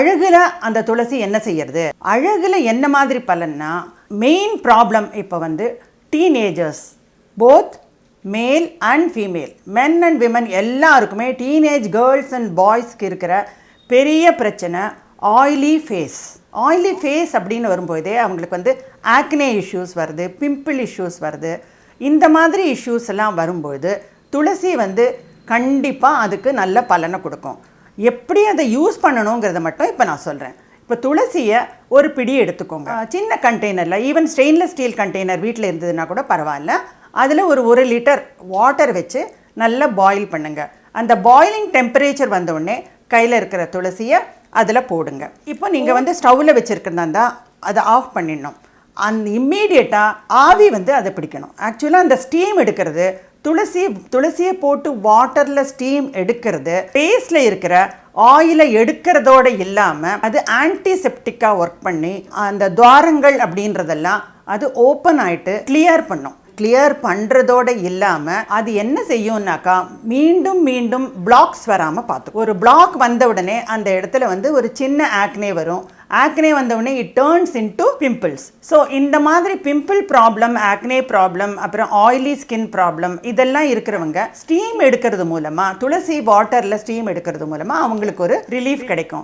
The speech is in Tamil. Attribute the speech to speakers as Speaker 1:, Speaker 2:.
Speaker 1: அழகுல அந்த துளசி என்ன செய்யறது? அழகுல என்ன மாதிரி பலன்னா, மெயின் ப்ராப்ளம் இப்போ teenagers, both male and female, men and women எல்லாருக்குமே, டீனேஜ் கேர்ள்ஸ் அண்ட் பாய்ஸ்க்கு இருக்கிற பெரிய பிரச்சனை ஆயிலி ஃபேஸ். ஆயிலி ஃபேஸ் அப்படின்னு வரும்போதே அவங்களுக்கு ஆக்னே இஷ்யூஸ் வருது, பிம்பிள் இஷ்யூஸ் வருது. இந்த மாதிரி இஷ்யூஸ் எல்லாம் வரும்போது துளசி கண்டிப்பாக அதுக்கு நல்ல பலனை கொடுக்கும். எப்படி அதை யூஸ் பண்ணணுங்கிறத மட்டும் இப்போ நான் சொல்கிறேன். இப்போ துளசியை ஒரு பிடி எடுத்துக்கோங்க. சின்ன கண்டெய்னரில், ஈவன் ஸ்டெயின்லெஸ் ஸ்டீல் கண்டெய்னர் வீட்டில் இருந்ததுன்னா கூட பரவாயில்ல, அதில் ஒரு லிட்டர் வாட்டர் வச்சு நல்லா பாயில் பண்ணுங்கள். அந்த பாயிலிங் டெம்பரேச்சர் வந்தவுடனே கையில் இருக்கிற துளசியை அதில் போடுங்க. இப்போ நீங்கள் ஸ்டவ்வில் வச்சுருக்கிறதா அதை ஆஃப் பண்ணிடணும். அந்த இம்மீடியட்டாக ஆவி அதை பிடிக்கணும். ஆக்சுவலாக அந்த ஸ்டீம் எடுக்கிறது, துளசியை போட்டு வாட்டரில் ஸ்டீம் எடுக்கிறது ஃபேஸில் இருக்கிற ஆயிலை எடுக்கிறதோடு இல்லாமல் அது ஆன்டிசெப்டிக்காக ஒர்க் பண்ணி அந்த துவாரங்கள் அப்படின்றதெல்லாம் அது ஓப்பன் ஆகிட்டு கிளியர் பண்ணும். கிளியர் பண்ணுறதோடு இல்லாமல் அது என்ன செய்யும்னாக்கா மீண்டும் மீண்டும் பிளாக்ஸ் வராமல் பார்த்துக்கும். ஒரு பிளாக் வந்த உடனே அந்த இடத்துல ஒரு சின்ன ஆக்னே வரும். ஆக்னே வந்தவுடனே it turns into pimples. So இந்த மாதிரி பிம்பிள் ப்ராப்ளம், ஆக்னே ப்ராப்ளம், அப்புறம் ஆயிலி ஸ்கின் ப்ராப்ளம் இதெல்லாம் இருக்கிறவங்க ஸ்டீம் எடுக்கிறது மூலமாக, துளசி வாட்டரில் ஸ்டீம் எடுக்கிறது மூலமாக அவங்களுக்கு ஒரு ரிலீஃப் கிடைக்கும்.